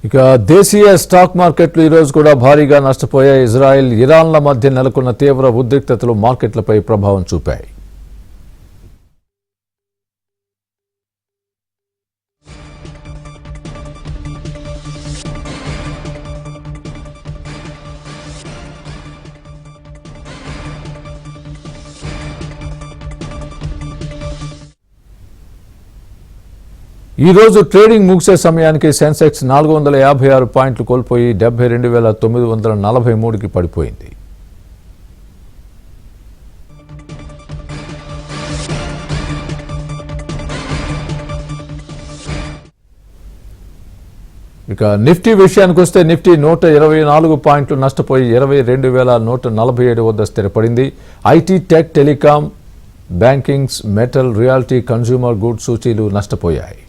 ఇక దేశీయ స్టాక్ మార్కెట్లు ఈ రోజు కూడా భారీగా నష్టపోయాయి. ఇజ్రాయెల్, ఇరాన్ల మధ్య నెలకొన్న తీవ్ర ఉద్రిక్తతలు మార్కెట్లపై ప్రభావం చూపాయి. ఈ రోజు ట్రేడింగ్ ముగిసే సమయానికి సెన్సెక్స్ 456 పాయింట్లు కోల్పోయి 72,943కి పడిపోయింది. ఇక నిఫ్టీ విషయానికి వస్తే నిఫ్టీ 124 పాయింట్లు నష్టపోయి 22,147 వద్ద స్థిరపడింది. IT, tech, telecom, bankings, metal, reality, consumer goods సూచీలు నష్టపోయాయి.